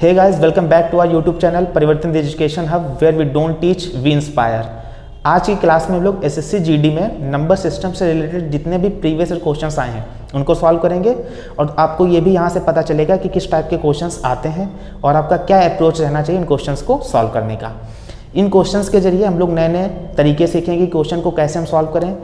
Hey guys, welcome back to our YouTube channel Parivartan education hub, where we don't teach we inspire. आज की class में हम लोग SSC GD में number system से रिलेटेड जितने भी प्रीवियस क्वेश्चंस आए हैं उनको सॉल्व करेंगे और आपको ये भी यहाँ से पता चलेगा कि किस टाइप के क्वेश्चंस आते हैं और आपका क्या अप्रोच रहना चाहिए इन क्वेश्चंस को सॉल्व करने का। इन क्वेश्चंस के जरिए हम लोग नए नए तरीके सीखेंगे, क्वेश्चन को कैसे हम सॉल्व करें,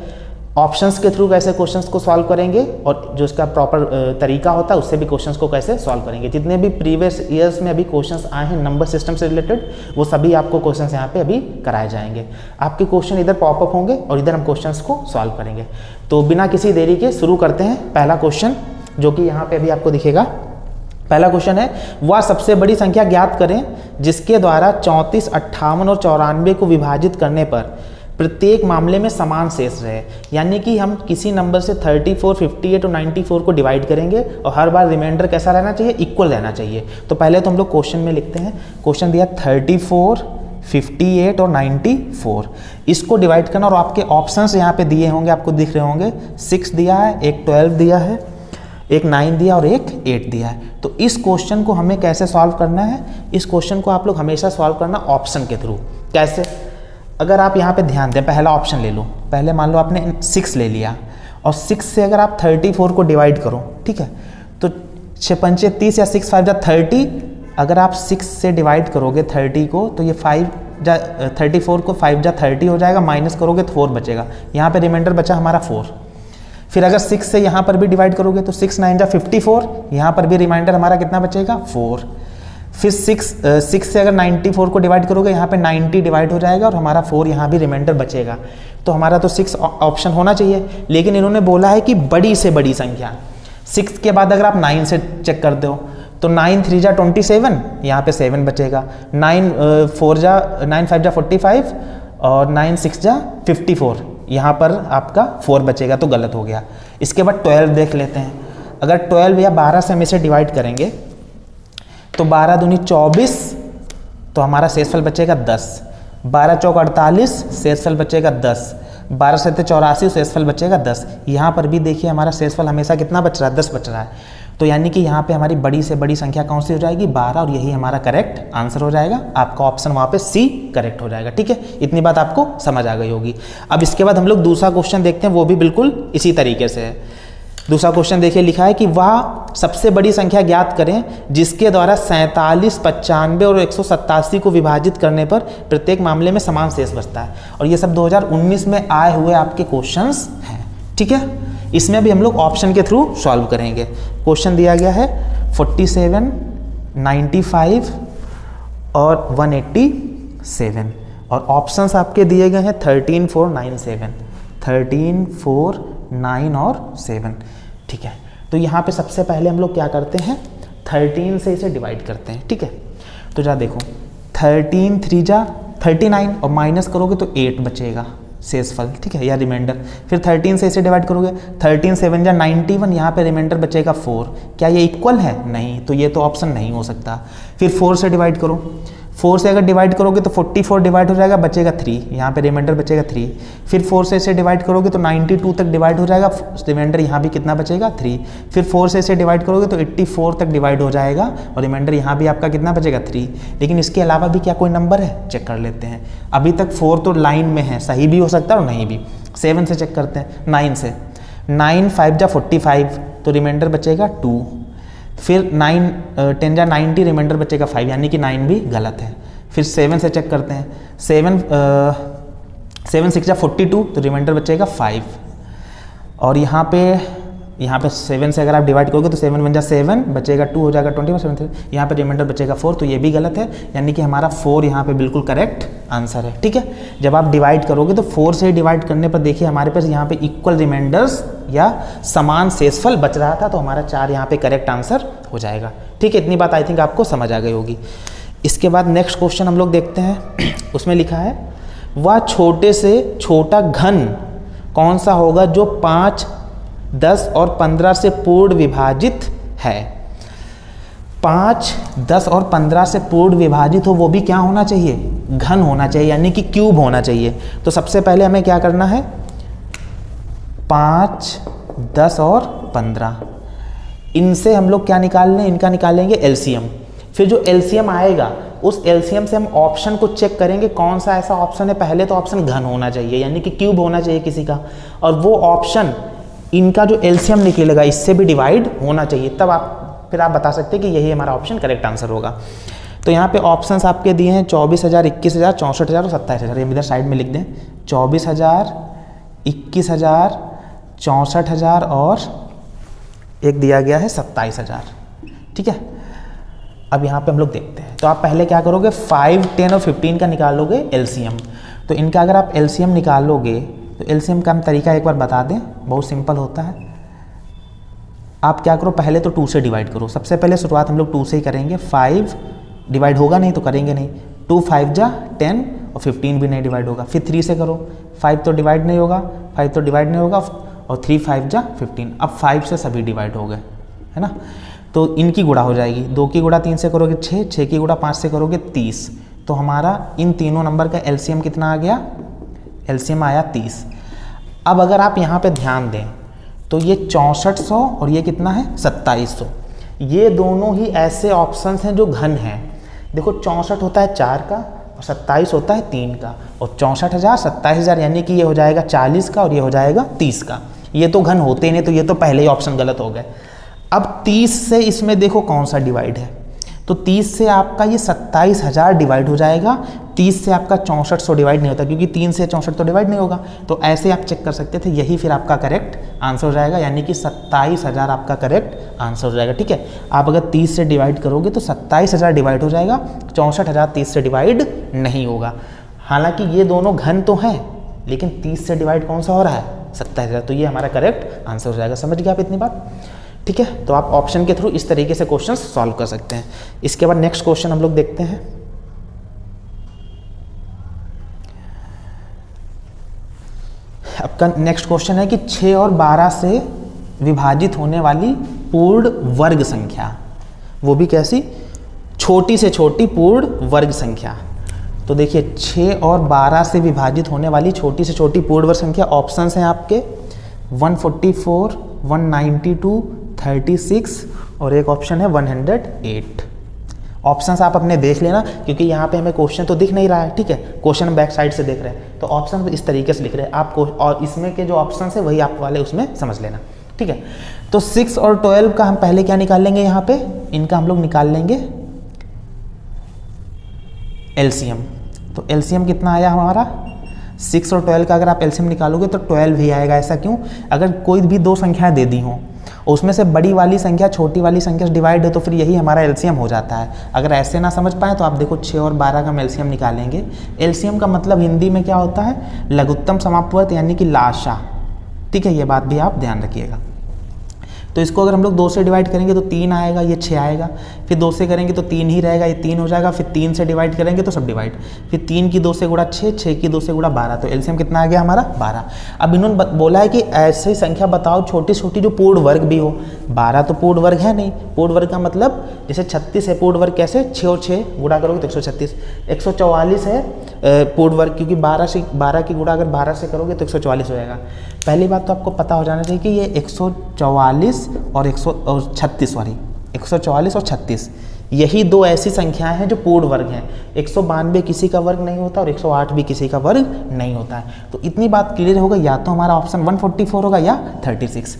ऑप्शंस के थ्रू कैसे क्वेश्चंस को सॉल्व करेंगे और जो इसका प्रॉपर तरीका होता है उससे भी क्वेश्चंस को कैसे सॉल्व करेंगे। जितने भी प्रीवियस ईयर्स में अभी क्वेश्चंस आए हैं नंबर सिस्टम से रिलेटेड वो सभी आपको क्वेश्चंस यहाँ पे अभी कराए जाएंगे। आपके क्वेश्चन इधर पॉपअप होंगे और इधर हम क्वेश्चंस को सॉल्व करेंगे। तो बिना किसी देरी के शुरू करते हैं। पहला क्वेश्चन जो कि यहाँ पे अभी आपको दिखेगा, पहला क्वेश्चन है, वह सबसे बड़ी संख्या ज्ञात करें जिसके द्वारा 34, 58 और 94 को विभाजित करने पर प्रत्येक मामले में समान शेष रहे। यानी कि हम किसी नंबर से 34, 58 और 94 को डिवाइड करेंगे और हर बार रिमाइंडर कैसा रहना चाहिए, इक्वल रहना चाहिए। तो पहले तो हम लोग क्वेश्चन में लिखते हैं, क्वेश्चन दिया 34, 58 और 94, इसको डिवाइड करना और आपके ऑप्शंस यहाँ पे दिए होंगे, आपको दिख रहे होंगे। 6 दिया है, एक 12 दिया है, एक 9 दिया और एक 8 दिया है। तो इस क्वेश्चन को हमें कैसे सॉल्व करना है, इस क्वेश्चन को आप लोग हमेशा सॉल्व करना ऑप्शन के थ्रू। कैसे? अगर आप यहाँ पे ध्यान दें, पहला ऑप्शन ले लो। पहले मान लो आपने 6 ले लिया और 6 से अगर आप 34 को डिवाइड करो, ठीक है, तो 6 पंचे 30 या 6 5 जा 30। अगर आप 6 से डिवाइड करोगे 30 को तो ये 34 को 5 जा 30 हो जाएगा, माइनस करोगे तो 4 बचेगा। यहाँ पे रिमाइंडर बचा हमारा 4। फिर अगर 6 से यहाँ पर भी डिवाइड करोगे तो 6 9 जा 54, यहाँ पर भी रिमाइंडर हमारा कितना बचेगा, 4। फिर 6 से अगर 94 को डिवाइड करोगे यहाँ पे 90 डिवाइड हो जाएगा और हमारा 4 यहाँ भी रिमाइंडर बचेगा। तो हमारा तो 6 ऑप्शन होना चाहिए, लेकिन इन्होंने बोला है कि बड़ी से बड़ी संख्या। 6 के बाद अगर आप 9 से चेक करते हो तो 9 3 जा 27, यहाँ पे 7 बचेगा। 9 5 जा 45 और 9 6 जा 54, यहाँ पर आपका 4 बचेगा, तो गलत हो गया। इसके बाद 12 देख लेते हैं। अगर 12 या 12 से हम इसे डिवाइड करेंगे तो 12 दूनी 24, तो हमारा शेषफल बचेगा 10। 12 चौक 48, शेषफल बचेगा 10। 12 से 84, शेषफल बचेगा 10। यहाँ पर भी देखिए हमारा शेषफल हमेशा कितना बच रहा है, 10 बच रहा है। तो यानी कि यहाँ पे हमारी बड़ी से बड़ी संख्या कौन सी हो जाएगी, 12, और यही हमारा करेक्ट आंसर हो जाएगा। आपका ऑप्शन वहाँ पे सी करेक्ट हो जाएगा। ठीक है, इतनी बात आपको समझ आ गई होगी। अब इसके बाद हम लोग दूसरा क्वेश्चन देखते हैं, वो भी बिल्कुल इसी तरीके से है। दूसरा क्वेश्चन देखिए, लिखा है कि वह सबसे बड़ी संख्या ज्ञात करें जिसके द्वारा 47, 95 और 187 को विभाजित करने पर प्रत्येक मामले में समान शेष बचता है। और ये सब 2019 में आए हुए आपके क्वेश्चंस हैं। ठीक है, इसमें भी हम लोग ऑप्शन के थ्रू सॉल्व करेंगे। क्वेश्चन दिया गया है 47, 95 और 187 और ऑप्शंस आपके दिए गए हैं 13, 4, 9, 7। 13, 4, 9 और 7। ठीक है, तो यहाँ पे सबसे पहले हम लोग क्या करते हैं, 13 से इसे डिवाइड करते हैं। ठीक है, तो जा देखो 13 3 जा 39 और माइनस करोगे तो 8 बचेगा शेषफल, ठीक है, या रिमाइंडर। फिर 13 से इसे डिवाइड करोगे, 13 7 जा 91, यहाँ पे रिमाइंडर बचेगा 4। क्या ये इक्वल है? नहीं, तो ये तो ऑप्शन नहीं हो सकता। फिर 4 से डिवाइड करो, 4 से अगर डिवाइड करोगे तो 44 डिवाइड हो जाएगा, बचेगा 3, यहाँ पे रिमाइंडर बचेगा 3। फिर 4 से इसे डिवाइड करोगे तो 92 तक डिवाइड हो जाएगा, रिमाइंडर यहाँ भी कितना बचेगा, 3। फिर 4 से इसे डिवाइड करोगे तो 84 तक डिवाइड हो जाएगा और रिमाइंडर यहाँ भी आपका कितना बचेगा, 3। लेकिन इसके अलावा भी क्या कोई नंबर है, चेक कर लेते हैं। अभी तक 4 तो लाइन में है, सही भी हो सकता है और नहीं भी। 7 से चेक करते हैं, 9 से। 9 5 जा 45, तो रिमाइंडर बचेगा 2। फिर 9 10 जा 90, रिमाइंडर बचेगा 5, यानी कि 9 भी गलत है। फिर 7 से चेक करते हैं, 7 6 जा 42, तो रिमाइंडर बचेगा 5। और यहाँ पे 7 से अगर आप डिवाइड करोगे तो 7 1 जा 7 बचेगा 2, हो जाएगा 21, 7 यहाँ पे रिमाइंडर बचेगा 4, तो ये भी गलत है। यानी कि हमारा 4 यहाँ पे बिल्कुल करेक्ट आंसर है। ठीक है, जब आप डिवाइड करोगे तो 4 से डिवाइड करने पर देखिए हमारे पास यहाँ पे इक्वल रिमाइंडर्स या समान शेषफल बच रहा था, तो हमारा 4 यहाँ पे करेक्ट आंसर हो जाएगा। ठीक है, इतनी बात आई थिंक आपको समझ आ गई होगी। इसके बाद नेक्स्ट क्वेश्चन हम लोग देखते हैं। उसमें लिखा है, वह छोटे से छोटा घन कौन सा होगा जो 5, 10 और 15 से पूर्ण विभाजित है। 5, 10 और 15 से पूर्ण विभाजित हो, वो भी क्या होना चाहिए, घन होना चाहिए, यानी कि क्यूब होना चाहिए। तो सबसे पहले हमें क्या करना है, 5, 10 और 15, इनसे हम लोग क्या निकाल लें, इनका निकालेंगे एलसीएम। फिर जो एलसीएम आएगा उस एलसीएम से हम ऑप्शन को चेक करेंगे कौन सा ऐसा ऑप्शन है। पहले तो ऑप्शन घन होना चाहिए, यानी कि क्यूब होना चाहिए किसी का, और वो ऑप्शन इनका जो एलसीएम निकलेगा इससे भी डिवाइड होना चाहिए, तब फिर आप बता सकते हैं कि यही हमारा ऑप्शन करेक्ट आंसर होगा। तो यहाँ पे ऑप्शंस आपके दिए हैं 24,000, 21,000, 64,000 और 27,000। ये इधर साइड में लिख दें, 24,000, 21,000, 64,000 और एक दिया गया है 27,000। ठीक है, अब यहाँ पे हम लोग देखते हैं। तो आप पहले क्या करोगे, 5, 10 और 15 का निकालोगे एलसीएम। तो इनका अगर आप एलसीएम निकालोगे तो एलसीएम का हम तरीका एक बार बता दें, बहुत सिंपल होता है। आप क्या करो, पहले तो 2 से डिवाइड करो। सबसे पहले शुरुआत हम लोग 2 से ही करेंगे। 5 डिवाइड होगा नहीं तो करेंगे नहीं, 2 5 जा 10 और 15 भी नहीं डिवाइड होगा। फिर 3 से करो, 5 तो डिवाइड नहीं होगा, 5 तो डिवाइड नहीं होगा, और 3 5 जा 15। अब 5 से सभी डिवाइड हो गए, है ना। तो इनकी गुणा हो जाएगी, 2 की गुणा 3 से करोगे 6, 6 की गुणा 5 से करोगे 30। तो हमारा इन तीनों नंबर का एलसीएम कितना आ गया, एलसीएम आया 30। अब अगर आप यहाँ पे ध्यान दें तो ये 6400 और ये कितना है 2700, ये दोनों ही ऐसे ऑप्शंस हैं जो घन हैं। देखो 64 होता है 4 का और 27 होता है 3 का, और 64,000, 27,000 यानी कि ये हो जाएगा 40 का और ये हो जाएगा 30 का। ये तो घन होते ही नहीं, तो ये तो पहले ही ऑप्शन गलत हो गए। अब 30 से इसमें देखो कौन सा डिवाइड है, तो 30 से आपका ये 27,000 डिवाइड हो जाएगा, 30 से आपका 6400 डिवाइड नहीं होता, क्योंकि 3 से 64 तो डिवाइड नहीं होगा। तो ऐसे आप चेक कर सकते थे, यही फिर आपका करेक्ट आंसर हो जाएगा, यानी कि 27,000 आपका करेक्ट आंसर हो जाएगा। ठीक है, आप अगर 30 से डिवाइड करोगे तो 27,000 डिवाइड हो जाएगा, 64,000 30 से डिवाइड नहीं होगा। हालांकि ये दोनों घन तो हैं, लेकिन 30 से डिवाइड कौन सा हो रहा है, 27,000। तो ये हमारा करेक्ट आंसर हो जाएगा। समझ गए आप इतनी बात। ठीक है, तो आप ऑप्शन के थ्रू इस तरीके से क्वेश्चन सॉल्व कर सकते हैं। इसके बाद नेक्स्ट क्वेश्चन हम लोग देखते हैं। आपका नेक्स्ट क्वेश्चन है कि 6 और 12 से विभाजित होने वाली पूर्ण वर्ग संख्या, वो भी कैसी, छोटी से छोटी पूर्ण वर्ग संख्या। तो देखिए 6 और 12 से विभाजित होने वाली छोटी से छोटी पूर्ण वर्ग संख्या, ऑप्शंस हैं आपके 144, 192, 36 और एक ऑप्शन है 108। ऑप्शंस आप अपने देख लेना, क्योंकि यहाँ पे हमें क्वेश्चन तो दिख नहीं रहा है। ठीक है, क्वेश्चन बैक साइड से देख रहे हैं, तो ऑप्शन इस तरीके से लिख रहे हैं आपको, और इसमें के जो ऑप्शंस है वही आप वाले उसमें समझ लेना। ठीक है, तो 6 और 12 का हम पहले क्या निकाल लेंगे, यहाँ पे इनका हम लोग निकाल लेंगे एलसीएम। तो एलसीएम कितना आया हमारा, 6 और 12 का अगर आप एलसीएम निकालोगे तो 12 ही आएगा। ऐसा क्यों, अगर कोई भी दो संख्याएं दे दी हों, उसमें से बड़ी वाली संख्या छोटी वाली संख्या से डिवाइड है, तो फिर यही हमारा एलसीएम हो जाता है। अगर ऐसे ना समझ पाए तो आप देखो 6 और 12 का हम एलसीएम निकालेंगे। एलसीएम का मतलब हिंदी में क्या होता है, लघुत्तम समापवर्त यानी कि लाशा। ठीक है, ये बात भी आप ध्यान रखिएगा। तो इसको अगर हम लोग 2 से डिवाइड करेंगे तो 3 आएगा, ये 6 आएगा। फिर 2 से करेंगे तो 3 ही रहेगा, ये 3 हो जाएगा। फिर 3 से डिवाइड करेंगे तो सब डिवाइड, फिर 3 की 2 से गुणा 6, 6 की 2 से गुणा 12। तो एलसीएम कितना आ गया हमारा 12। अब इन्होंने बोला है कि ऐसी संख्या बताओ छोटी छोटी जो पूर्ण वर्ग भी हो। 12 तो पूर्ण वर्ग है नहीं, पूर्ण वर्ग का मतलब जैसे 36 है पूर्ण वर्ग, कैसे 6 और 6 गुणा करोगे तो 136। 144 है पूर्ण वर्ग, क्योंकि 12 की गुणा अगर 12 से करोगे तो 144 हो जाएगा। पहली बात तो आपको पता हो जाना चाहिए कि ये 144 और 136 सॉरी 144 और 36 यही दो ऐसी संख्याएं हैं जो पूर्ण वर्ग हैं। 192 किसी का वर्ग नहीं होता और 108 भी किसी का वर्ग नहीं होता है। तो इतनी बात क्लियर होगा, या तो हमारा ऑप्शन 144 होगा या 36।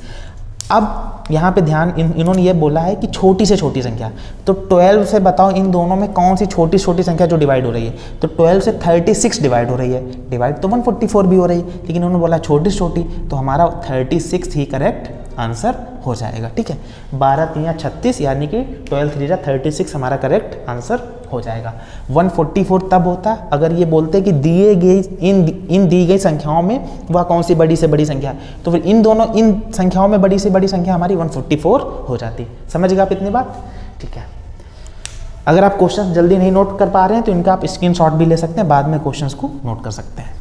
अब यहाँ पे ध्यान, इन्होंने ये बोला है कि छोटी से छोटी संख्या, तो 12 से बताओ इन दोनों में कौन सी छोटी छोटी संख्या जो डिवाइड हो रही है। तो 12 से 36 डिवाइड हो रही है, डिवाइड तो 144 भी हो रही है, लेकिन उन्होंने बोला छोटी छोटी, तो हमारा 36 ही करेक्ट आंसर हो जाएगा। ठीक है, 12 3 36 यानी कि 12 3 36 हमारा करेक्ट आंसर हो जाएगा। 144 तब होता अगर ये बोलते कि दिए गए इन दी गई संख्याओं में वह कौन सी बड़ी से बड़ी संख्या है, तो फिर इन संख्याओं में बड़ी से बड़ी संख्या हमारी 144 हो जाती। समझ गए आप इतनी बात। ठीक है, अगर आप क्वेश्चन जल्दी नहीं नोट कर पा रहे हैं तो इनका आप स्क्रीनशॉट भी ले सकते हैं, बाद में क्वेश्चंस को नोट कर सकते हैं।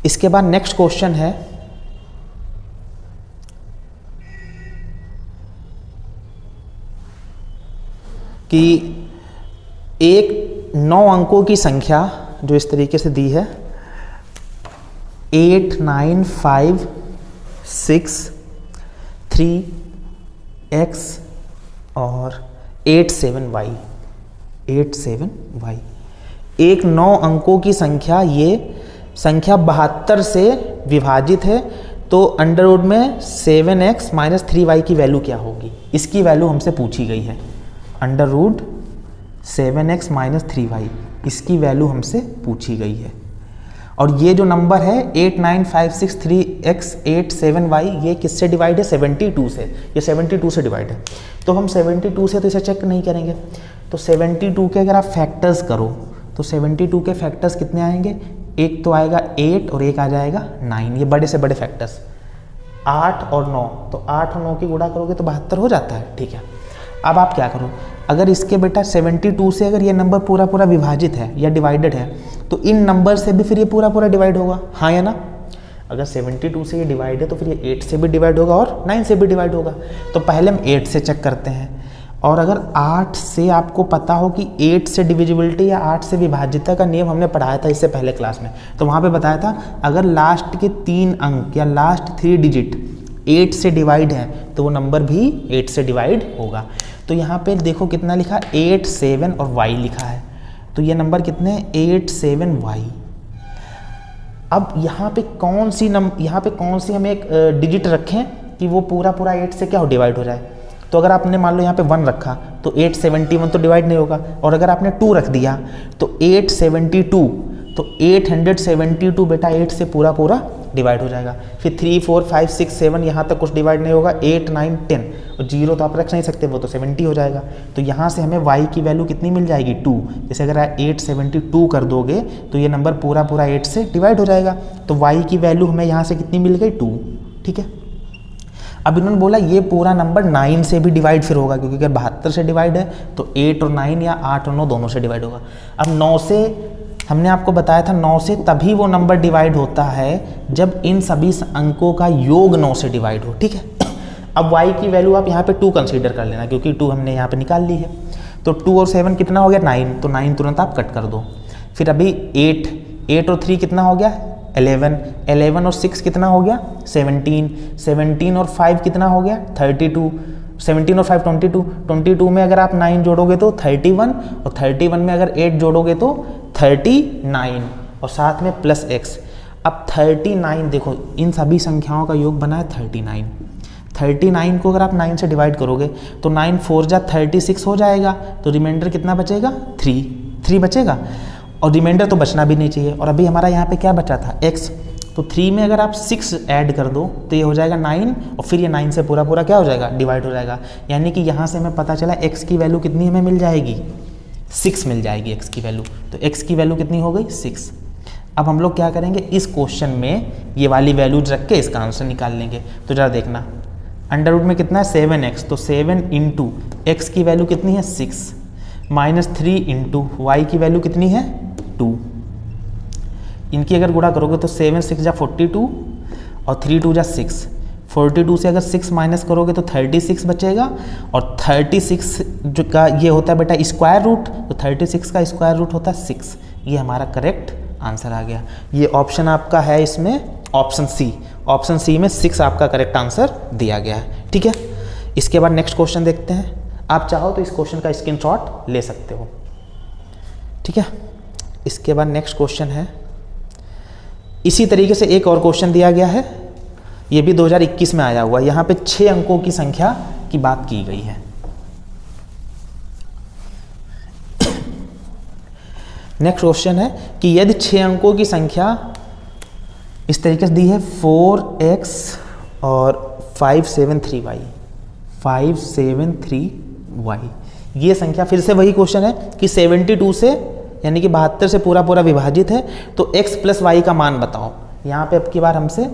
इसके बाद नेक्स्ट क्वेश्चन है कि एक 9 अंकों की संख्या जो इस तरीके से दी है 8 9 5 6 3 x और 87y, 87y। एक 9 अंकों की संख्या, ये संख्या 72 से विभाजित है, तो अंडर रूट में 7x माइनस 3y की वैल्यू क्या होगी, इसकी वैल्यू हमसे पूछी गई है। Under root 7x minus 3y, इसकी वैल्यू हमसे पूछी गई है। और ये जो नंबर है 89563x87y, ये किससे डिवाइड है, 72 से, ये 72 से डिवाइड है। तो हम 72 से तो इसे चेक नहीं करेंगे, तो 72 के अगर आप फैक्टर्स करो तो 72 के फैक्टर्स कितने आएंगे, एक तो आएगा 8 और एक आ जाएगा 9, ये बड़े से बड़े फैक्टर्स। 8 और 9, तो 8 और 9 की गुणा करोगे तो 72 हो जाता है, ठीक है। अब आप क्या करो, अगर इसके बेटा 72 से अगर ये नंबर पूरा पूरा विभाजित है या डिवाइडेड है, तो इन नंबर से भी फिर ये पूरा पूरा डिवाइड होगा, हाँ या ना। अगर 72 से ये डिवाइड है तो फिर ये 8 से भी डिवाइड होगा और 9 से भी डिवाइड होगा। तो पहले हम 8 से चेक करते हैं। और अगर 8 से आपको पता हो कि 8 से डिविजिबिलिटी या 8 से विभाज्यता का नियम हमने पढ़ाया था इससे पहले क्लास में, तो वहाँ पे बताया था अगर लास्ट के 3 अंक या लास्ट 3 डिजिट 8 से डिवाइड है तो वो नंबर भी 8 से डिवाइड होगा। तो यहाँ पे देखो कितना लिखा, 8, 7 और y लिखा है, तो ये नंबर कितने, 8, 7y। अब यहाँ पे कौन सी हम एक डिजिट रखें कि वो पूरा पूरा 8 से क्या हो, डिवाइड हो जाए। तो अगर आपने मान लो यहाँ पे 1 रखा तो 871 तो डिवाइड नहीं होगा, और अगर आपने 2 रख दिया तो 872, तो 872 बेटा 8 से पूरा पूरा डिवाइड हो जाएगा। फिर 3, 4, 5, 6, 7 यहाँ तक कुछ डिवाइड नहीं होगा, 8, 9, 10 और 0 तो आप रख नहीं सकते, वो तो 70 हो जाएगा। तो यहाँ से हमें y की वैल्यू कितनी मिल जाएगी, 2। जैसे अगर 872 कर दोगे तो ये नंबर पूरा पूरा 8 से डिवाइड हो जाएगा। तो y की वैल्यू हमें यहाँ से कितनी मिल गई, 2, ठीक है। अब इन्होंने बोला ये पूरा नंबर 9 से भी डिवाइड फिर होगा, क्योंकि अगर 72 से डिवाइड है तो 8 और 9 या 8 और 9 दोनों से डिवाइड होगा। अब 9 से हमने आपको बताया था 9 से तभी वो नंबर डिवाइड होता है जब इन सभी अंकों का योग 9 से डिवाइड हो, ठीक है। अब y की वैल्यू आप यहाँ पे 2 कंसीडर कर लेना, क्योंकि 2 हमने यहाँ पे निकाल ली है। तो 2 और 7 कितना हो गया, 9, तो 9 तुरंत आप कट कर दो। फिर अभी 8 और 3 कितना हो गया, 11 और 6 कितना हो गया, 17 और 5 कितना हो गया, 32, 17 और 5 22 में अगर आप 9 जोड़ोगे तो 31, और 31 में अगर 8 जोड़ोगे तो 39, और साथ में प्लस x। अब 39 देखो, इन सभी संख्याओं का योग बना है 39 को अगर आप 9 से डिवाइड करोगे तो 9 4 जा 36 हो जाएगा, तो रिमाइंडर कितना बचेगा, 3 बचेगा, और रिमाइंडर तो बचना भी नहीं चाहिए। और अभी हमारा यहाँ पे क्या बचा था, x, तो 3 में अगर आप 6 ऐड कर दो तो ये हो जाएगा 9, और फिर ये 9 से पूरा पूरा क्या हो जाएगा, डिवाइड हो जाएगा। यानी कि यहाँ से हमें पता चला x की वैल्यू कितनी हमें मिल जाएगी, 6 मिल जाएगी x की वैल्यू। तो x की वैल्यू कितनी हो गई, 6। अब हम लोग क्या करेंगे, इस क्वेश्चन में ये वाली वैल्यूज रख के इसका आंसर निकाल लेंगे। तो जरा देखना, अंडर रूट में कितना है, 7x, तो 7 इंटू एक्स की वैल्यू कितनी है, 6, माइनस 3 इंटू वाई की वैल्यू कितनी है, 2। इनकी अगर गुणा करोगे तो 7 6 जा 42 और 3 2 जा 6। 42 से अगर 6 माइनस करोगे तो 36 बचेगा, और 36 जो का ये होता है बेटा स्क्वायर रूट, तो 36 का स्क्वायर रूट होता है 6। ये हमारा करेक्ट आंसर आ गया। ये ऑप्शन आपका है इसमें ऑप्शन सी में 6 आपका करेक्ट आंसर दिया गया है, ठीक है। इसके बाद नेक्स्ट क्वेश्चन देखते हैं। आप चाहो तो इस क्वेश्चन का स्क्रीनशॉट ले सकते हो, ठीक है। इसके बाद नेक्स्ट क्वेश्चन है, इसी तरीके से एक और क्वेश्चन दिया गया है, ये भी 2021 में आया हुआ है। यहाँ पे 6 अंकों की संख्या की बात की गई है। नेक्स्ट क्वेश्चन है कि यदि 6 अंकों की संख्या इस तरीके से दी है 4x और 573y, ये संख्या, फिर से वही क्वेश्चन है कि 72 से यानी कि 72 से पूरा पूरा विभाजित है, तो x प्लस वाई का मान बताओ। यहाँ पे अब की बार हमसे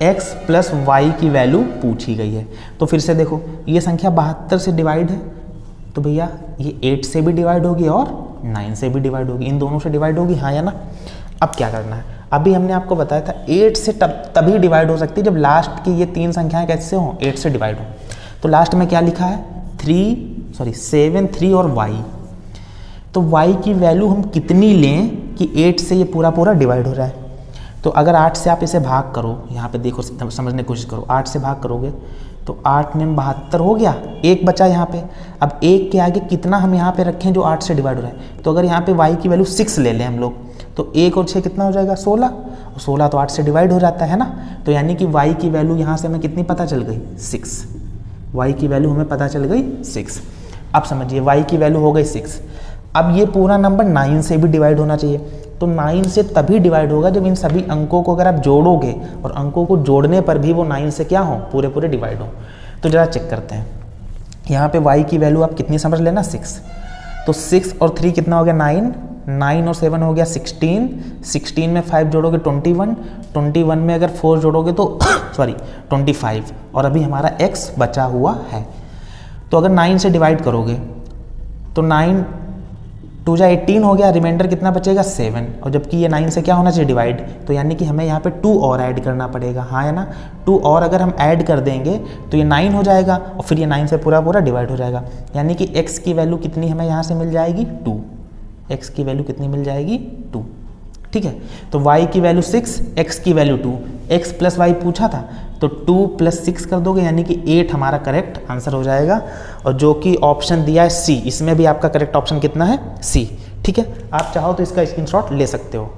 x प्लस वाई की वैल्यू पूछी गई है। तो फिर से देखो, ये संख्या 72 से डिवाइड है, तो भैया ये 8 से भी डिवाइड होगी और 9 से भी डिवाइड होगी, इन दोनों से डिवाइड होगी, हाँ या ना। अब क्या करना है, अभी हमने आपको बताया था 8 से तभी डिवाइड हो सकती है जब लास्ट की ये 3 संख्याएं कैसे हों, 8 से डिवाइड हो। तो लास्ट में क्या लिखा है, 7, 3 और y। तो y की वैल्यू हम कितनी लें कि 8 से ये पूरा पूरा डिवाइड हो रहा है। तो अगर 8 से आप इसे भाग करो, यहाँ पे देखो समझने की कोशिश करो, 8 से भाग करोगे तो 8 में 72 हो गया, एक बचा यहाँ पे। अब एक के आगे कितना हम यहाँ पे रखें जो 8 से डिवाइड हो रहा है, तो अगर यहाँ पे y की वैल्यू 6 ले लें हम लोग, तो 1 और 6 कितना हो जाएगा 16, और 16 तो 8 से डिवाइड हो जाता है ना। तो यानी कि y की वैल्यू यहाँ से हमें कितनी पता चल गई 6, y की वैल्यू हमें पता चल गई 6। अब समझिए y की वैल्यू हो गई 6। अब ये पूरा नंबर 9 से भी डिवाइड होना चाहिए, तो 9 से तभी डिवाइड होगा जब इन सभी अंकों को अगर आप जोड़ोगे, और अंकों को जोड़ने पर भी वो 9 से क्या हो, पूरे पूरे डिवाइड हो। तो जरा चेक करते हैं, यहाँ पे y की वैल्यू आप कितनी समझ लेना 6, तो 6 और 3 कितना हो गया 9, 9 और 7 हो गया 16, 16 में 5 जोड़ोगे 21, 21 में अगर 4 जोड़ोगे तो सॉरी 25, और अभी हमारा x बचा हुआ है। तो अगर 9 से डिवाइड करोगे तो 9 2 जा 18 हो गया, रिमाइंडर कितना बचेगा 7, और जबकि ये 9 से क्या होना चाहिए डिवाइड, तो यानी कि हमें यहाँ पे 2 और ऐड करना पड़ेगा, हाँ है ना। 2 और अगर हम ऐड कर देंगे तो ये 9 हो जाएगा, और फिर ये 9 से पूरा पूरा डिवाइड हो जाएगा। यानी कि x की वैल्यू कितनी हमें यहाँ से मिल जाएगी 2, x की वैल्यू कितनी मिल जाएगी 2, ठीक है। तो y की वैल्यू 6, x की वैल्यू 2, x प्लस y पूछा था, तो 2 + 6 कर दोगे, यानी कि 8 हमारा करेक्ट आंसर हो जाएगा। और जो कि ऑप्शन दिया है C, इसमें भी आपका करेक्ट ऑप्शन कितना है C, ठीक है। आप चाहो तो इसका स्क्रीनशॉट ले सकते हो।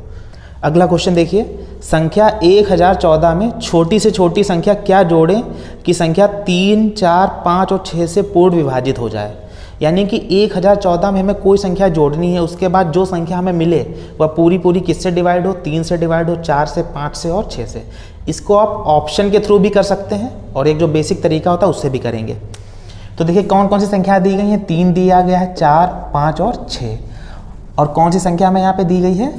अगला क्वेश्चन देखिए, संख्या 1014 में छोटी से छोटी संख्या क्या जोड़ें कि संख्या 3, 4, 5 और 6 से पूर्ण विभाजित हो जाए। यानी कि 1014 में हमें कोई संख्या जोड़नी है, उसके बाद जो संख्या हमें मिले वह पूरी पूरी किससे डिवाइड हो, 3 से डिवाइड हो, 4 से, 5 से और 6 से। इसको आप ऑप्शन के थ्रू भी कर सकते हैं, और एक जो बेसिक तरीका होता है उससे भी करेंगे। तो देखिए कौन कौन सी संख्या दी गई हैं, 3 दिया गया है, 4, 5 और 6, और कौन सी संख्या हमें यहाँ पे दी गई है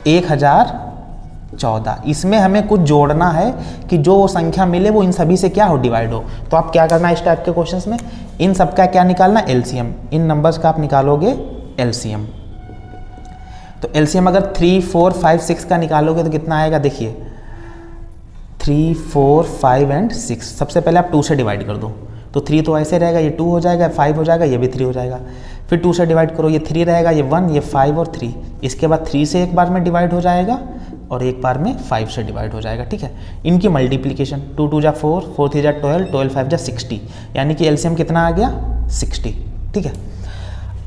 1014। इसमें हमें कुछ जोड़ना है कि जो संख्या मिले वो इन सभी से क्या हो, डिवाइड हो। तो आप क्या करना है इस टाइप के क्वेश्चंस में, इन सब का क्या निकालना, एलसीएम, इन नंबर्स का आप निकालोगे एलसीएम। तो एलसीएम अगर 3, 4, 5, 6 का निकालोगे तो कितना आएगा, देखिए 3, 4, 5 एंड 6। सबसे पहले आप 2 से डिवाइड कर दो, तो 3 तो ऐसे रहेगा, ये 2 हो जाएगा, 5 हो जाएगा, ये भी 3 हो जाएगा। फिर 2 से डिवाइड करो, ये 3 रहेगा, ये 1, ये 5 और 3। इसके बाद 3 से एक बार में डिवाइड हो जाएगा, और एक बार में 5 से डिवाइड हो जाएगा, ठीक है। इनकी मल्टीप्लिकेशन 2 2 जा 4, 4 3 जा 12, 12 5 जा 60, यानी कि एलसीएम कितना आ गया 60, ठीक है।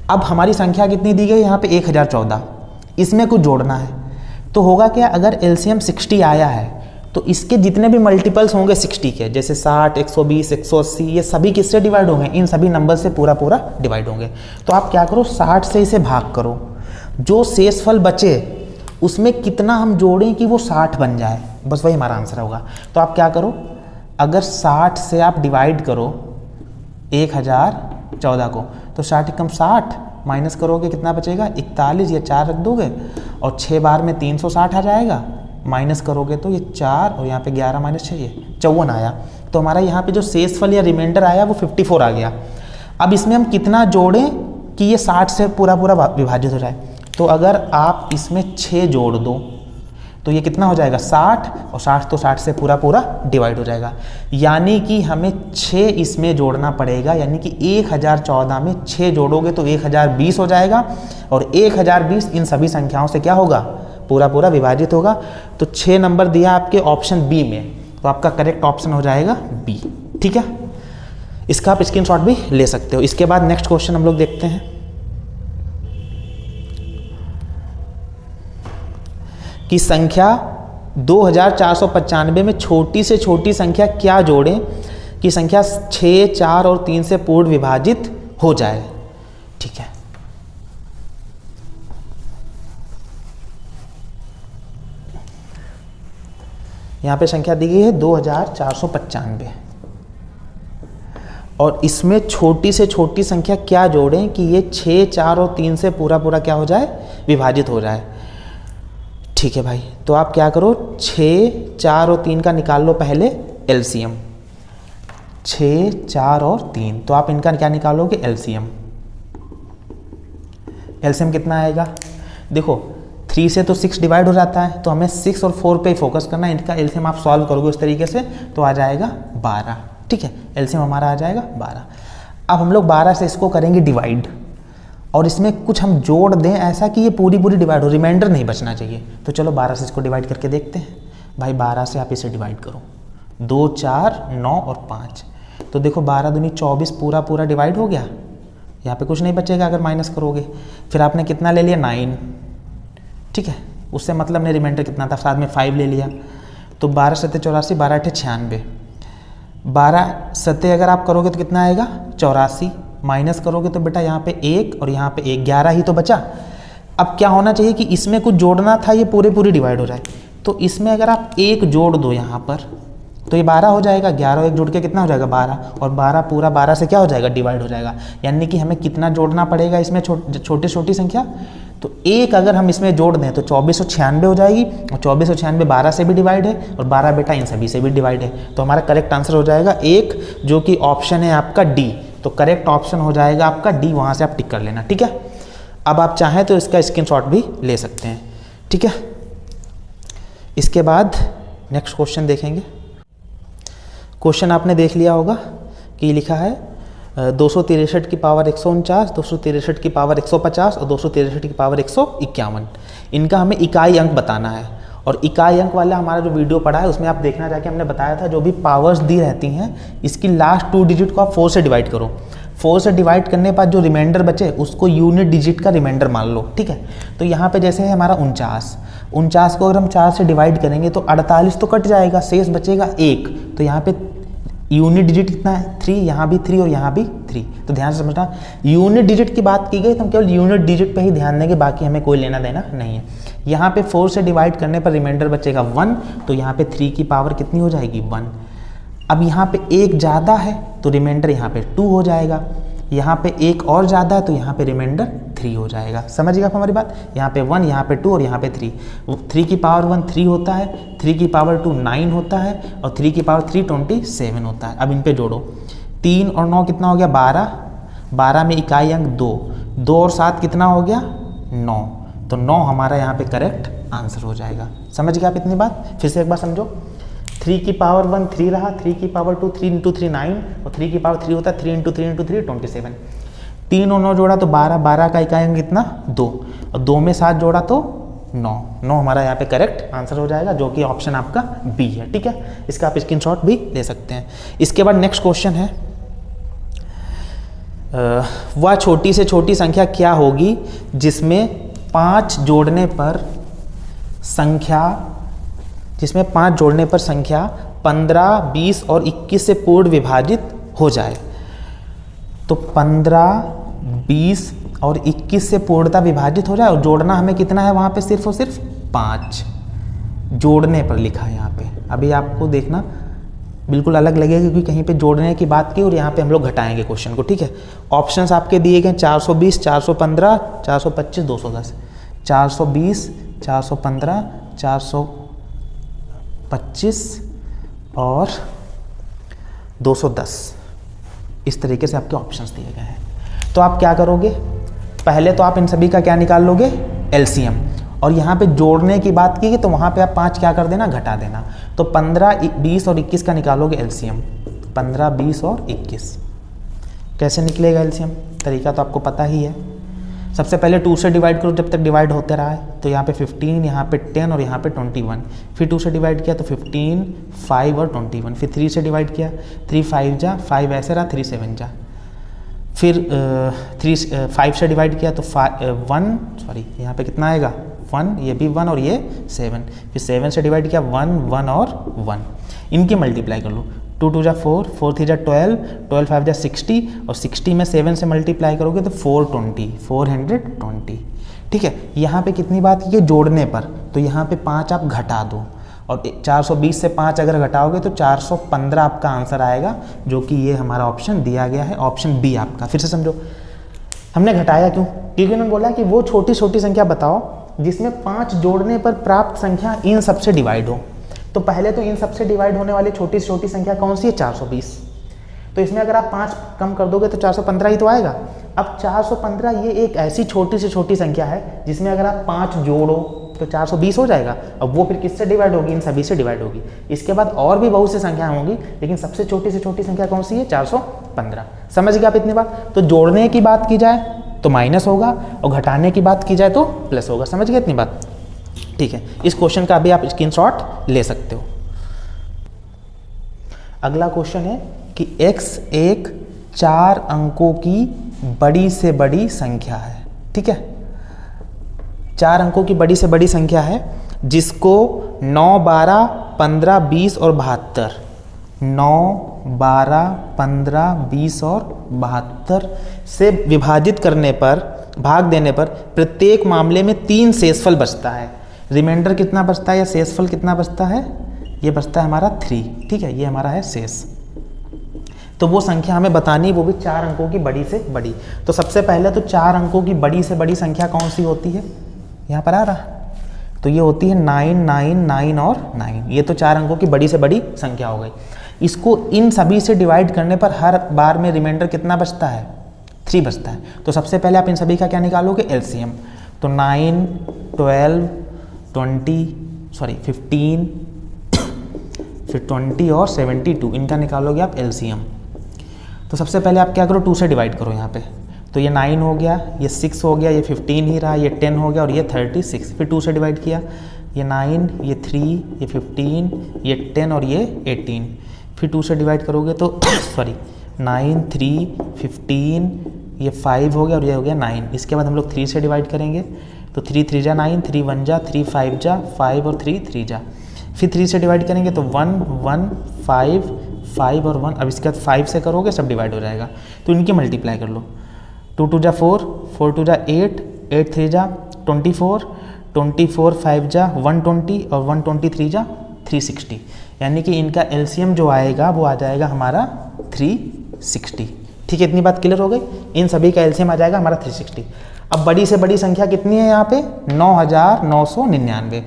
अब हमारी संख्या कितनी दी गई यहाँ पे 1014, इसमें कुछ जोड़ना है। तो होगा क्या, अगर एलसीएम 60 आया है तो इसके जितने भी मल्टीपल्स होंगे 60 के, जैसे 60, 120, 180, ये सभी किससे डिवाइड होंगे, इन सभी नंबर से पूरा पूरा डिवाइड होंगे। तो आप क्या करो, 60 से इसे भाग करो, जो शेषफल बचे उसमें कितना हम जोड़ें कि वो 60 बन जाए, बस वही हमारा आंसर होगा। तो आप क्या करो, अगर 60 से आप डिवाइड करो 1014 को, तो 60 कम 60 माइनस करोगे कितना बचेगा 41, ये 4 रख दोगे, और 6 बार में 360 आ जाएगा, माइनस करोगे तो ये 4, और यहाँ पे 11 माइनस 6 ये 54 आया। तो हमारा यहाँ पे जो शेषफल या रिमाइंडर आया वो 54 आ गया। अब इसमें हम कितना जोड़ें कि ये 60 से पूरा पूरा विभाजित हो जाए। तो अगर आप इसमें 6 जोड़ दो तो ये कितना हो जाएगा 60, और 60 तो 60 से पूरा पूरा डिवाइड हो जाएगा। यानी कि हमें 6 इसमें जोड़ना पड़ेगा, यानी कि 1014 में 6 जोड़ोगे तो 1020 हो जाएगा, और 1020 इन सभी संख्याओं से क्या होगा, पूरा पूरा विभाजित होगा। तो 6 नंबर दिया आपके ऑप्शन बी में, तो आपका करेक्ट ऑप्शन हो जाएगा बी, ठीक है। इसका आप स्क्रीनशॉट भी ले सकते हो। इसके बाद नेक्स्ट क्वेश्चन हम लोग देखते हैं कि संख्या 2495 में छोटी से छोटी संख्या क्या जोड़ें कि संख्या 6, 4 और 3 से पूर्ण विभाजित हो जाए, ठीक है। यहाँ पे संख्या दी गई है 2495, और इसमें छोटी से छोटी संख्या क्या जोड़ें कि ये 6, 4 और 3 से पूरा पूरा क्या हो जाए, विभाजित हो जाए, ठीक है भाई। तो आप क्या करो, 6, 4 और 3 का निकाल लो पहले एलसीएम, 6, 4 और 3, तो आप इनका क्या निकालोगे एलसीएम। एलसीएम कितना आएगा, देखो 3 से तो 6 डिवाइड हो जाता है, तो हमें 6 और 4 पे फोकस करना है। इनका एलसीएम आप सॉल्व करोगे उस तरीके से तो आ जाएगा 12, ठीक है। एलसीएम हमारा आ जाएगा 12। अब हम लोग 12 से इसको करेंगे डिवाइड, और इसमें कुछ हम जोड़ दें ऐसा कि ये पूरी पूरी डिवाइड हो, रिमाइंडर नहीं बचना चाहिए। तो चलो 12 से इसको डिवाइड करके देखते हैं। भाई 12 से आप इसे डिवाइड करो, 2 4 9 और 5। तो देखो 12 दूनी 24 पूरा पूरा डिवाइड हो गया, यहाँ पे कुछ नहीं बचेगा अगर माइनस करोगे। फिर आपने कितना ले लिया 9, ठीक है, उससे मतलब नहीं रिमाइंडर कितना था, साथ में 5 ले लिया। तो 12 7 84, 12 8 96, 12 7 अगर आप करोगे तो कितना आएगा 84, माइनस करोगे तो बेटा यहाँ पे 1 और यहाँ पे 1, 11 ही तो बचा। अब क्या होना चाहिए कि इसमें कुछ जोड़ना था, ये पूरे पूरी डिवाइड हो जाए। तो इसमें अगर आप 1 जोड़ दो यहाँ पर तो ये 12 हो जाएगा, 11 1 जोड़ के कितना हो जाएगा 12, और 12 पूरा 12 से क्या हो जाएगा डिवाइड हो जाएगा। यानी कि हमें कितना जोड़ना पड़ेगा इसमें छोटी छोटी संख्या, तो 1 अगर हम इसमें जोड़ दें तो 2496 हो जाएगी, और 2496 12 से भी डिवाइड है और 12 बेटा इन सभी से भी डिवाइड है। तो हमारा करेक्ट आंसर हो जाएगा 1, जो कि ऑप्शन है आपका डी। तो करेक्ट ऑप्शन हो जाएगा आपका डी, वहाँ से आप टिक कर लेना, ठीक है। अब आप चाहें तो इसका स्क्रीनशॉट भी ले सकते हैं, ठीक है। इसके बाद नेक्स्ट क्वेश्चन देखेंगे। क्वेश्चन आपने देख लिया होगा कि लिखा है 263 की पावर 149, 263 की पावर 150 और 263 की पावर 151। इनका हमें इकाई अंक बताना है, और इकाई अंक वाला हमारा जो वीडियो पढ़ा है उसमें आप देखना जाके हमने बताया था, जो भी पावर्स दी रहती हैं इसकी लास्ट 2 डिजिट को आप 4 से डिवाइड करो। 4 से डिवाइड करने के बाद जो रिमाइंडर बचे उसको यूनिट डिजिट का रिमाइंडर मान लो, ठीक है। तो यहाँ पे जैसे है हमारा 49 को अगर हम 4 से डिवाइड करेंगे तो 48 तो कट जाएगा, शेष बचेगा 1। तो यहाँ पे यूनिट डिजिट कितना है 3, यहाँ भी 3 और यहाँ भी 3। तो ध्यान से समझना, यूनिट डिजिट की बात की गई तो हम केवल यूनिट डिजिट पे ही ध्यान देंगे, बाकी हमें कोई लेना देना नहीं है। यहाँ पे 4 से डिवाइड करने पर रिमाइंडर बचेगा 1, तो यहाँ पे 3 की पावर कितनी हो जाएगी 1। अब यहाँ पे 1 ज़्यादा है तो रिमाइंडर यहाँ पे 2 हो जाएगा, यहाँ पे 1 और ज़्यादा है तो यहाँ पे रिमाइंडर 3 हो जाएगा। समझिए आप हमारी बात, यहाँ पे 1, यहाँ पे 2 और यहाँ पे 3। 3 की पावर 1 3 होता है, 3 की पावर 2 9 होता है, और 3 की पावर 3 27 होता है। अब इन पे जोड़ो, 3 और 9 कितना हो गया 12, 12 में इकाई अंक 2, 2 और 7 कितना हो गया 9। तो 9 हमारा यहाँ पे करेक्ट आंसर हो जाएगा। समझ गए आप इतनी बात? फिर से एक बार समझो, 3 की पावर 1 3 रहा, 3 की पावर 2 3 × 3 9, और 3 की पावर 3 होता है 3 × 3 × 3 27। 3 और 9 जोड़ा तो 12, 12 का इकाई अंक कितना 2, और 2 में 7 जोड़ा तो 9, 9 हमारा यहाँ पे करेक्ट आंसर हो जाएगा, जो कि ऑप्शन आपका बी है, ठीक है। इसका आप स्क्रीनशॉट भी ले सकते हैं। इसके बाद नेक्स्ट क्वेश्चन है, वह छोटी से छोटी संख्या क्या होगी जिसमें 5 जोड़ने पर संख्या 15, 20 और 21 से पूर्ण विभाजित हो जाए। तो 15, 20 और 21 से पूर्णता विभाजित हो जाए, और जोड़ना हमें कितना है वहाँ पे सिर्फ और सिर्फ 5 जोड़ने पर लिखा है यहाँ पे। अभी आपको देखना बिल्कुल अलग लगेगा, क्योंकि कहीं पे जोड़ने की बात की और यहाँ पे हम लोग घटाएंगे क्वेश्चन को, ठीक है। ऑप्शंस आपके दिए गए 420, 415, 425, 210। 420, 415, 425 और 210, इस तरीके से आपके ऑप्शंस दिए गए हैं। तो आप क्या करोगे, पहले तो आप इन सभी का क्या निकाल लोगे एलसीएम, और यहाँ पे जोड़ने की बात की तो वहाँ पे आप 5 क्या कर देना घटा देना। तो 15, 20 और 21 का निकालोगे एलसीएम। 15, 20 और 21 कैसे निकलेगा एलसीएम, तरीका तो आपको पता ही है। सबसे पहले 2 से डिवाइड करो जब तक डिवाइड होते रहा है। तो यहाँ पे 15, यहाँ पे 10 और यहाँ पे 21। फिर 2 से डिवाइड किया तो 15, 5 और 21। फिर 3 से डिवाइड किया, 3 5 जा, 5 ऐसे रहा, 3 7 जा। फिर 5 से डिवाइड किया तो 1 यहाँ पे कितना आएगा 1, ये भी 1 और ये 7। फिर 7 से डिवाइड किया 1, 1 और 1। इनकी मल्टीप्लाई कर लो, 2 2 जा 4, 4 3 जा 12, 12 5 जा 60, और 60 में 7 से मल्टीप्लाई करोगे तो 420। ठीक है। यहाँ पे कितनी बात की है जोड़ने पर, तो यहाँ पे 5 आप घटा दो, और 420 से 5 अगर घटाओगे तो 415 आपका आंसर आएगा, जो कि ये हमारा ऑप्शन दिया गया है, ऑप्शन बी आपका। फिर से समझो, हमने घटाया क्यों, क्योंकि उन्होंने बोला कि वो छोटी छोटी संख्या बताओ जिसमें 5 जोड़ने पर प्राप्त संख्या इन सबसे डिवाइड हो। तो पहले तो इन सबसे डिवाइड होने वाली छोटी से छोटी संख्या कौन सी है 420। तो इसमें अगर आप 5 कम कर दोगे तो 415 ही तो आएगा। अब 415 ये एक ऐसी छोटी से छोटी संख्या है जिसमें अगर आप 5 जोड़ो तो 420 हो जाएगा। अब वो फिर किससे डिवाइड होगी, इन सभी से डिवाइड होगी। इसके बाद और भी बहुत सी संख्या होंगी, लेकिन सबसे छोटी से छोटी संख्या कौन सी है 415। समझ गए आप इतनी बात। तो जोड़ने की बात की जाए तो माइनस होगा और घटाने की बात की जाए तो प्लस होगा। समझ गए इतनी बात? ठीक है, इस क्वेश्चन का भी आप स्क्रीनशॉट ले सकते हो। अगला क्वेश्चन है कि x एक 4 अंकों की बड़ी से बड़ी संख्या है। ठीक है, 4 अंकों की बड़ी से बड़ी संख्या है जिसको 9, 12, 15, 20 और 72, 9, 12, 15, 20 और 72 से विभाजित करने पर, भाग देने पर प्रत्येक मामले में 3 शेषफल बचता है। रिमाइंडर कितना बचता है या शेषफल कितना बचता है? ये बचता है हमारा 3। ठीक है, ये हमारा है शेष। तो वो संख्या हमें बतानी, वो भी 4 अंकों की बड़ी से बड़ी। तो सबसे पहले तो 4 अंकों की बड़ी से बड़ी संख्या कौन सी होती है? यहाँ पर आ रहा, तो ये होती है 9, 9, 9 और 9। ये तो 4 अंकों की बड़ी से बड़ी संख्या हो गई। इसको इन सभी से डिवाइड करने पर हर बार में रिमाइंडर कितना बचता है? 3 बचता है। तो सबसे पहले आप इन सभी का क्या निकालोगे? एलसीएम। तो 9, 12, 15, फिर 20 और 72, इनका निकालोगे आप एलसीएम। तो सबसे पहले आप क्या करो? 2 से डिवाइड करो यहाँ पे। तो ये 9 हो गया, ये 6 हो गया, ये 15 ही रहा, ये 10 हो गया और ये 36। फिर 2 से डिवाइड किया, ये 9, ये 3, ये 15, ये 10 और ये 18। फिर 2 से डिवाइड करोगे तो 9, 3, 15, ये 5 हो गया और ये हो गया 9। इसके बाद हम लोग 3 से डिवाइड करेंगे। तो 3 3 जा 9, 3 1 जा, 3 5 जा, 5 और 3 3 जा। फिर 3 से डिवाइड करेंगे तो 1 1 5 5 और 1। अब इसके बाद 5 से करोगे सब डिवाइड हो जाएगा। तो इनकी मल्टीप्लाई कर लो। 2 2 जा 4, 4 2 जा 8, 8 3 जा 24, 24 5 जा 120 और 123 जा 360। यानी कि इनका एलसीएम जो आएगा वो आ जाएगा हमारा 360। ठीक है, इतनी बात क्लियर हो गई? इन सभी का एलसीएम आ जाएगा हमारा 360। अब बड़ी से बड़ी संख्या कितनी है यहाँ पे? 9999।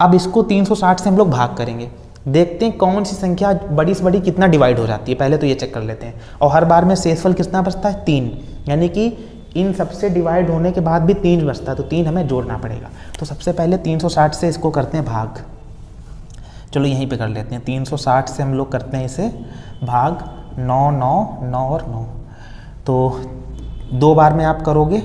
अब इसको 360 से हम लोग भाग करेंगे। देखते हैं कौन सी संख्या बड़ी से बड़ी कितना डिवाइड हो जाती है। पहले तो ये चेक कर लेते हैं। और हर बार में शेषफल कितना बचता है? 3। यानी कि इन सबसे डिवाइड होने के बाद भी 3 बचता है, तो 3 हमें जोड़ना पड़ेगा। तो सबसे पहले 360 से इसको करते हैं भाग। चलो यहीं पे कर लेते हैं। 360 से हम लोग करते हैं इसे भाग। 9 9 9 और 9। तो 2 बार में आप करोगे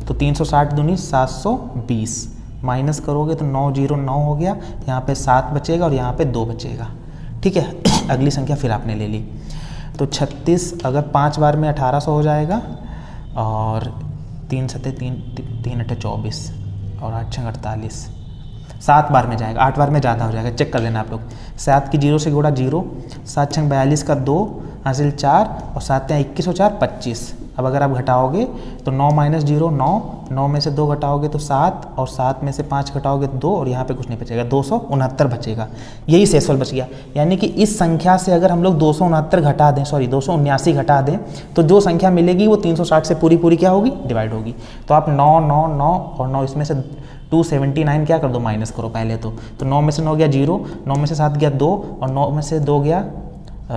तो 360 दूनी 720, माइनस करोगे तो 9 0 9 हो गया। यहाँ पे 7 बचेगा और यहाँ पे 2 बचेगा। ठीक है, अगली संख्या फिर आपने ले ली। तो 36 अगर 5 बार में 1800 हो जाएगा और 3 7 3 3 8 24 और 8 6 48। 7 बार में जाएगा, 8 बार में ज़्यादा हो जाएगा, चेक कर लेना आप लोग। 7 की 0 से गुणा 0, 7 6 42 का 2 हासिल 4 और 7 21 और 4 25। अब अगर आप घटाओगे तो 9 - 0 9, 9 में से 2 घटाओगे तो 7 और 7 में से 5 घटाओगे तो 2 और यहाँ पे कुछ नहीं बचेगा, 269 बचेगा। यही शेषफल बच गया। यानी कि इस संख्या से अगर हम लोग 269 घटा दें, 279 घटा दें, तो जो संख्या मिलेगी वो 360 से पूरी क्या होगी? डिवाइड होगी। तो आप 9 9 9 और 9 इसमें से 279 क्या कर दो? माइनस करो पहले तो 9 में से 9 गया 0, 9 में से 7 गया 2 और 9 में से 2 गया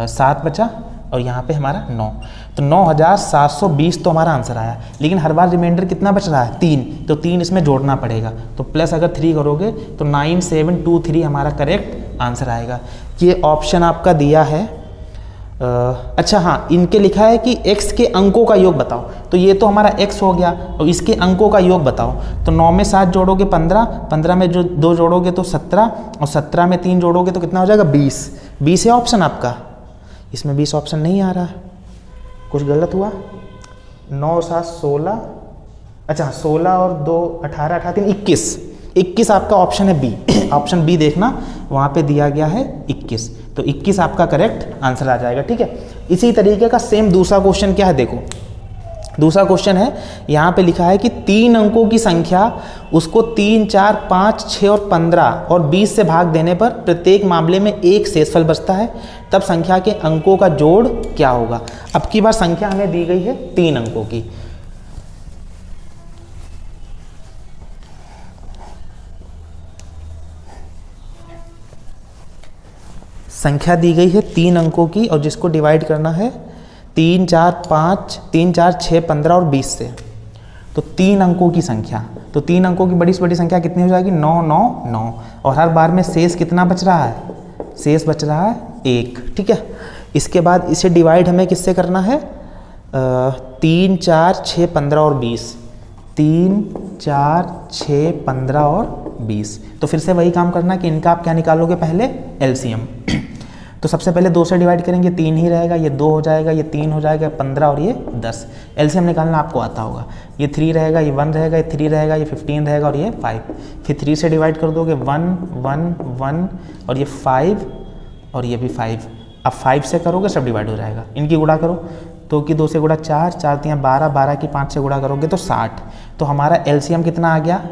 7 बचा और यहाँ पे हमारा 9। तो 9720 तो हमारा आंसर आया। लेकिन हर बार रिमाइंडर कितना बच रहा है? 3। तो 3 इसमें जोड़ना पड़ेगा। तो प्लस अगर 3 करोगे तो 9723 हमारा करेक्ट आंसर आएगा। ये ऑप्शन आपका दिया है। अच्छा हाँ, इनके लिखा है कि x के अंकों का योग बताओ। तो ये तो हमारा x हो गया और इसके अंकों का योग बताओ। तो 9 में 7 जोड़ोगे 15, 15 में जो 2 जोड़ोगे तो 17 और 17 में 3 जोड़ोगे तो कितना हो जाएगा? 20। 20 है ऑप्शन आपका। इसमें 20 ऑप्शन नहीं आ रहा है, कुछ गलत हुआ। 9 7 16, अच्छा 16 और 2 18 18 3 21। 21 आपका ऑप्शन है बी। ऑप्शन बी देखना, वहाँ पे दिया गया है 21। तो 21 आपका करेक्ट आंसर आ जाएगा। ठीक है, इसी तरीके का सेम दूसरा क्वेश्चन क्या है देखो। दूसरा क्वेश्चन है, यहाँ पे लिखा है कि 3 अंकों की संख्या उसको 3 4 5 6 और 15 और 20 से भाग देने पर प्रत्येक मामले में 1 शेषफल बचता है। तब संख्या के अंकों का जोड़ क्या होगा? अब की बार संख्या हमें दी गई है 3 अंकों की। संख्या दी गई है 3 अंकों की और जिसको डिवाइड करना है 3 4 5 3 4 6 15 और 20 से। तो 3 अंकों की संख्या, तो 3 अंकों की बड़ी से बड़ी संख्या कितनी हो जाएगी? 9 9 9। और हर बार में शेष कितना बच रहा है? शेष बच रहा है 1। ठीक है, इसके बाद इसे डिवाइड हमें किससे करना है? 3 4 6 15 और 20, 3 4 6 15 और 20। तो फिर से वही काम करना कि इनका आप क्या निकालोगे, पहले एलसीएम। तो सबसे पहले 2 से डिवाइड करेंगे, 3 ही रहेगा, ये 2 हो जाएगा, ये 3 हो जाएगा, 15 और ये 10। एलसीएम निकालना आपको आता होगा। ये 3 रहेगा, ये 1 रहेगा, ये 3 रहेगा, ये 15 रहेगा और ये 5। फिर 3 से डिवाइड कर दोगे, 1 1 1 और ये 5 और ये भी 5। अब 5 से करोगे सब डिवाइड हो जाएगा। इनकी गुणा करो, 2 की 2 से गुणा 4, 4 3 12, 12 की 5 से गुणा करोगे तो 60। तो हमारा एलसीएम कितना आ गया,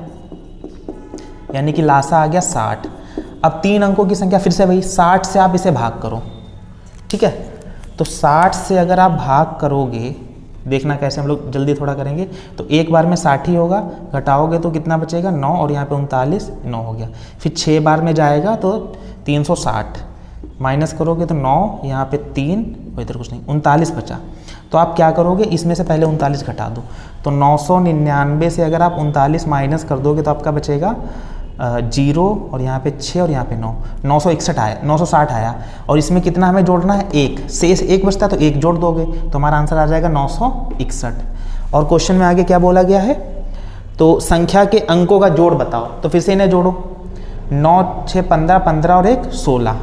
यानी कि लासा आ गया 60। अब 3 अंकों की संख्या फिर से वही 60 से आप इसे भाग करो, ठीक है। तो 60 से अगर आप भाग करोगे, देखना कैसे हम लोग जल्दी थोड़ा करेंगे। तो एक बार में 60 ही होगा, घटाओगे तो कितना बचेगा 9 और यहाँ पे 39, 9 हो गया। फिर 6 बार में जाएगा तो 360, माइनस करोगे तो 9, यहाँ पे 3 और इधर कुछ नहीं, 39 बचा। तो आप क्या करोगे, इसमें से पहले 39 घटा दो। तो 999 से अगर आप 39 माइनस कर दोगे तो आपका बचेगा 0 और यहाँ पे 6 और यहाँ पे 9, 961 आया, 960 आया। और इसमें कितना हमें जोड़ना है, 1 शेष 1 बचता है तो 1 जोड़ दोगे तो हमारा आंसर आ जाएगा 961। और क्वेश्चन में आगे क्या बोला गया है, तो संख्या के अंकों का जोड़ बताओ। तो फिर से इन्हें जोड़ो, 9 6 15, 15 और 1 16।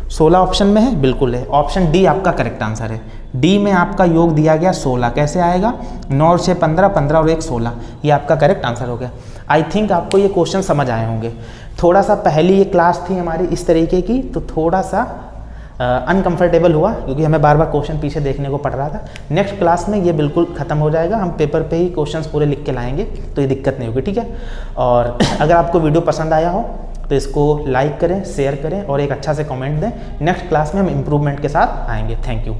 16 ऑप्शन में है, बिल्कुल है। ऑप्शन डी आपका करेक्ट आंसर है। डी में आपका योग दिया गया 16। कैसे आएगा, 9 और 6 15, 15 और 1 16। ये आपका करेक्ट आंसर हो गया। आई थिंक आपको ये क्वेश्चन समझ आए होंगे। थोड़ा सा पहली ये क्लास थी हमारी इस तरीके की, तो थोड़ा सा अनकंफर्टेबल हुआ क्योंकि हमें बार बार क्वेश्चन पीछे देखने को पड़ रहा था। नेक्स्ट क्लास में ये बिल्कुल ख़त्म हो जाएगा, हम पेपर पे ही क्वेश्चंस पूरे लिख के लाएंगे, तो ये दिक्कत नहीं होगी, ठीक है। और अगर आपको वीडियो पसंद आया हो तो इसको लाइक करें, शेयर करें और एक अच्छा से कमेंट दें। नेक्स्ट क्लास में हम इम्प्रूवमेंट के साथ आएंगे। Thank you.